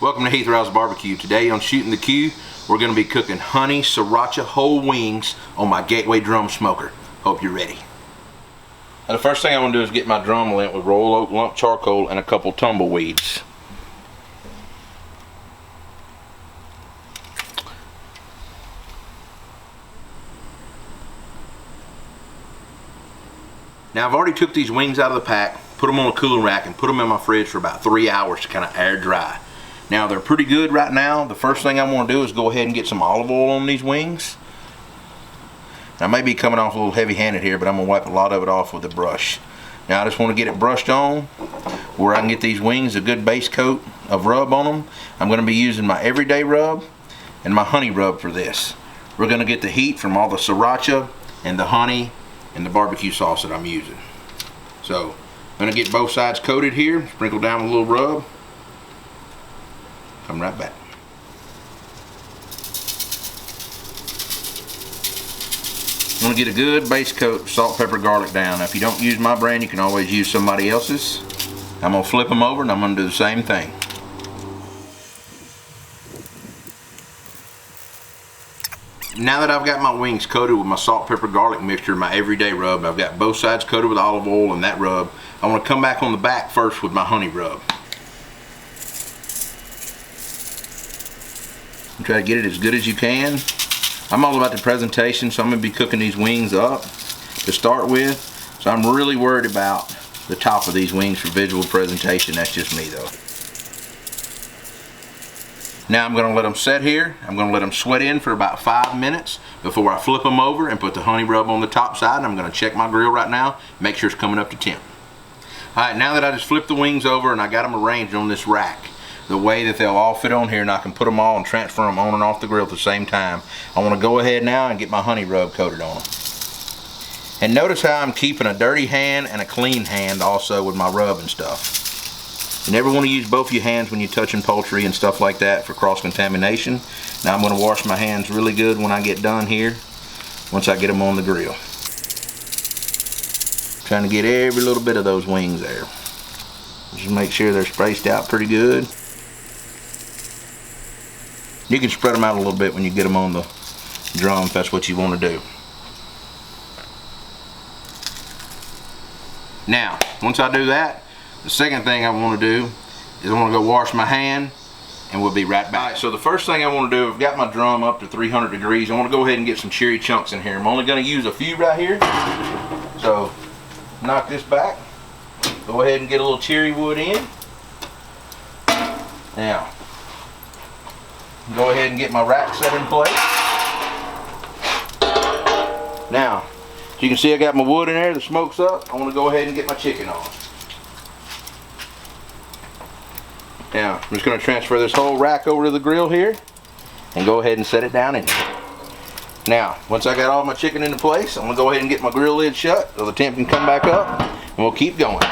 Welcome to Heath Riles BBQ. Today on Shooting the Q, we're going to be cooking Honey Sriracha whole wings on my Gateway drum smoker. Hope you're ready. Now, the first thing I want to do is get my drum lit with royal oak lump charcoal and a couple tumbleweeds. Now I've already took these wings out of the pack, put them on a cooling rack, and put them in my fridge for about 3 hours to kind of air dry. Now they're pretty good right now. The first thing I want to do is go ahead and get some olive oil on these wings. Now I may be coming off a little heavy-handed here, but I'm going to wipe a lot of it off with a brush. Now I just want to get it brushed on where I can get these wings a good base coat of rub on them. I'm going to be using my everyday rub and my honey rub for this. We're going to get the heat from all the sriracha and the honey and the barbecue sauce that I'm using. So I'm going to get both sides coated here, sprinkle down with a little rub. Come right back. I'm going to get a good base coat of salt, pepper, garlic down. Now if you don't use my brand, you can always use somebody else's. I'm going to flip them over and I'm going to do the same thing. Now that I've got my wings coated with my salt, pepper, garlic mixture, my everyday rub, I've got both sides coated with olive oil and that rub. I want to come back on the back first with my honey rub. And try to get it as good as you can. I'm all about the presentation, so I'm going to be cooking these wings up to start with. So I'm really worried about the top of these wings for visual presentation. That's just me though. Now I'm going to let them set here. I'm going to let them sweat in for about 5 minutes before I flip them over and put the honey rub on the top side. And I'm going to check my grill right now, make sure it's coming up to temp. Alright, now that I just flipped the wings over and I got them arranged on this rack the way that they'll all fit on here, and I can put them all and transfer them on and off the grill at the same time, I want to go ahead now and get my honey rub coated on them. And notice how I'm keeping a dirty hand and a clean hand also with my rub and stuff. You never want to use both your hands when you're touching poultry and stuff like that for cross-contamination. Now I'm going to wash my hands really good when I get done here, once I get them on the grill. Trying to get every little bit of those wings there. Just make sure they're spaced out pretty good. You can spread them out a little bit when you get them on the drum if that's what you want to do. Now, once I do that, the second thing I want to do is I want to go wash my hand, and we'll be right back. Alright, so the first thing I want to do, I've got my drum up to 300 degrees. I want to go ahead and get some cherry chunks in here. I'm only going to use a few right here. So, knock this back. Go ahead and get a little cherry wood in. Now, go ahead and get my rack set in place. Now, as you can see I got my wood in there, the smoke's up. I want to go ahead and get my chicken on. Now, I'm just going to transfer this whole rack over to the grill here and go ahead and set it down in here. Now, once I got all my chicken into place, I'm going to go ahead and get my grill lid shut so the temp can come back up, and we'll keep going.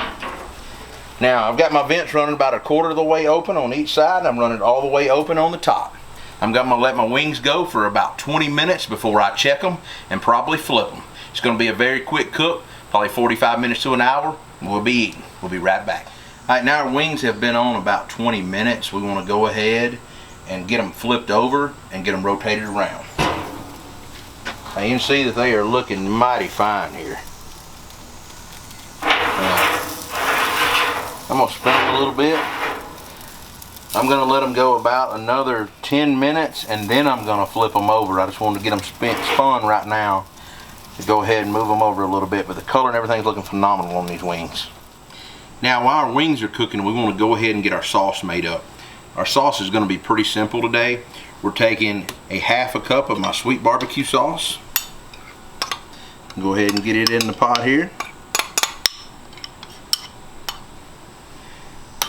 Now, I've got my vents running about a quarter of the way open on each side, and I'm running all the way open on the top. I'm going to let my wings go for about 20 minutes before I check them and probably flip them. It's going to be a very quick cook, probably 45 minutes to an hour, and we'll be eating. We'll be right back. Alright, now our wings have been on about 20 minutes. We want to go ahead and get them flipped over and get them rotated around. Now you can see that they are looking mighty fine here. I'm going to spin them a little bit. I'm going to let them go about another 10 minutes and then I'm going to flip them over. I just wanted to get them spun right now to go ahead and move them over a little bit, but the color and everything's looking phenomenal on these wings. Now while our wings are cooking, we want to go ahead and get our sauce made up. Our sauce is going to be pretty simple today. We're taking a half a cup of my sweet barbecue sauce. Go ahead and get it in the pot here.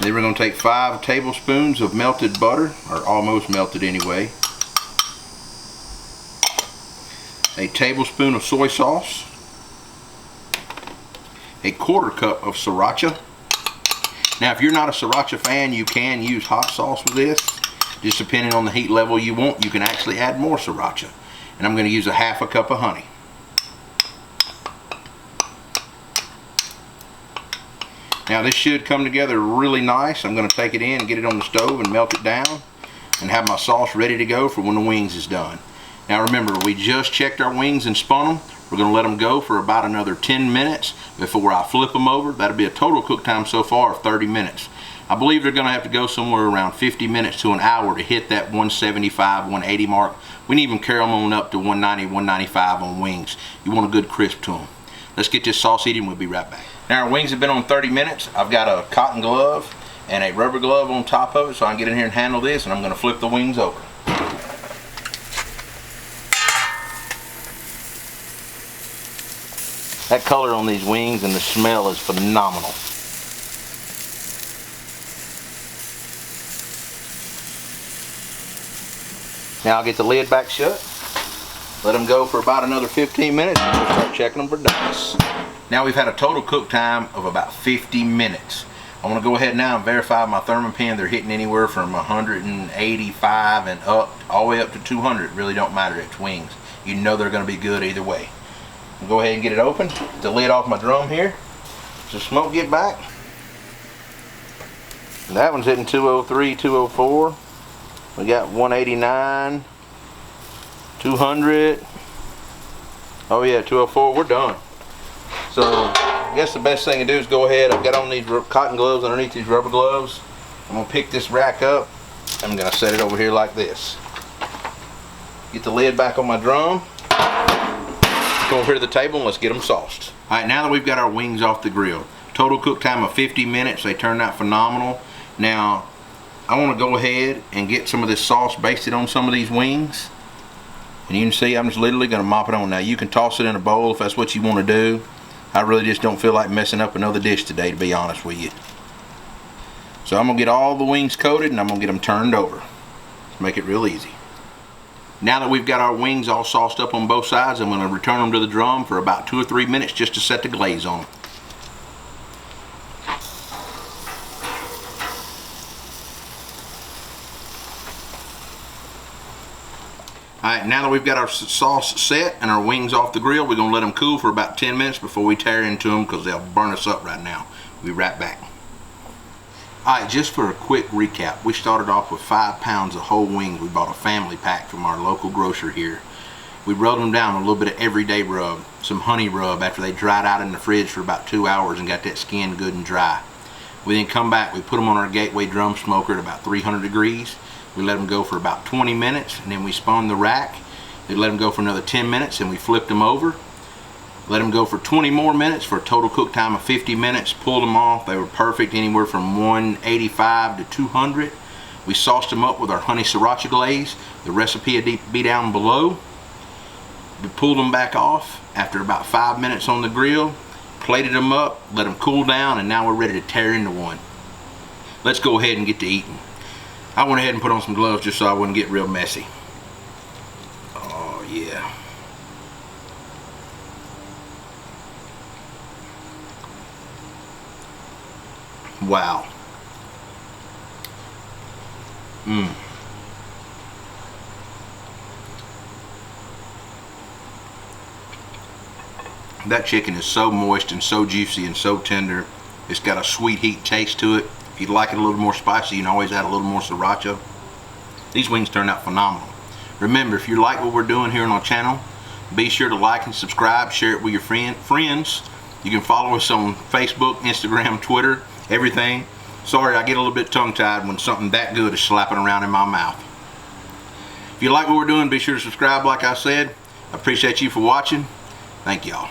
Then we're going to take 5 tablespoons of melted butter, or almost melted anyway. A tablespoon of soy sauce. A quarter cup of sriracha. Now if you're not a sriracha fan, you can use hot sauce with this. Just depending on the heat level you want, you can actually add more sriracha. And I'm going to use a half a cup of honey. Now this should come together really nice. I'm going to take it in and get it on the stove and melt it down and have my sauce ready to go for when the wings is done. Now remember, we just checked our wings and spun them. We're going to let them go for about another 10 minutes before I flip them over. That'll be a total cook time so far of 30 minutes. I believe they're going to have to go somewhere around 50 minutes to an hour to hit that 175, 180 mark. We can even carry them on up to 190, 195 on wings. You want a good crisp to them. Let's get this sauce eating. We'll be right back. Now our wings have been on 30 minutes. I've got a cotton glove and a rubber glove on top of it so I can get in here and handle this, and I'm going to flip the wings over. That color on these wings and the smell is phenomenal. Now I'll get the lid back shut. Let them go for about another 15 minutes and we'll start checking them for doneness. Now we've had a total cook time of about 50 minutes. I want to go ahead now and verify my thermopan. They're hitting anywhere from 185 and up, all the way up to 200. It really don't matter. It's wings. You know they're going to be good either way. I'll go ahead and get it open. Get the lid off my drum here. So smoke get back. And that one's hitting 203, 204. We got 189, 200. Oh yeah, 204. We're done. So I guess the best thing to do is go ahead. I've got on these cotton gloves underneath these rubber gloves. I'm gonna pick this rack up. I'm gonna set it over here like this. Get the lid back on my drum. Go over here to the table and let's get them sauced. All right, now that we've got our wings off the grill, total cook time of 50 minutes. They turned out phenomenal. Now I want to go ahead and get some of this sauce basted on some of these wings. And you can see I'm just literally going to mop it on. Now you can toss it in a bowl if that's what you want to do. I really just don't feel like messing up another dish today, to be honest with you. So I'm going to get all the wings coated and I'm going to get them turned over. Let's make it real easy. Now that we've got our wings all sauced up on both sides, I'm going to return them to the drum for about 2 or 3 minutes just to set the glaze on them. Alright, now that we've got our sauce set and our wings off the grill, we're going to let them cool for about 10 minutes before we tear into them because they'll burn us up right now. We'll be right back. Alright, just for a quick recap, we started off with 5 pounds of whole wings. We bought a family pack from our local grocer here. We rubbed them down with a little bit of everyday rub, some honey rub after they dried out in the fridge for about 2 hours and got that skin good and dry. We then come back, we put them on our Gateway drum smoker at about 300 degrees. We let them go for about 20 minutes and then we spun the rack. We let them go for another 10 minutes and we flipped them over. Let them go for 20 more minutes for a total cook time of 50 minutes. Pulled them off. They were perfect, anywhere from 185 to 200. We sauced them up with our Honey Sriracha glaze. The recipe will be down below. We pulled them back off after about 5 minutes on the grill. Plated them up, let them cool down, and now we're ready to tear into one. Let's go ahead and get to eating. I went ahead and put on some gloves just so I wouldn't get real messy. Oh yeah. Wow. That chicken is so moist and so juicy and so tender. It's got a sweet heat taste to it. If you'd like it a little more spicy, you can always add a little more sriracha. These wings turned out phenomenal. Remember, if you like what we're doing here on our channel, be sure to like and subscribe, share it with your friends. You can follow us on Facebook, Instagram, Twitter, everything. Sorry, I get a little bit tongue-tied when something that good is slapping around in my mouth. If you like what we're doing, be sure to subscribe like I said. I appreciate you for watching. Thank y'all.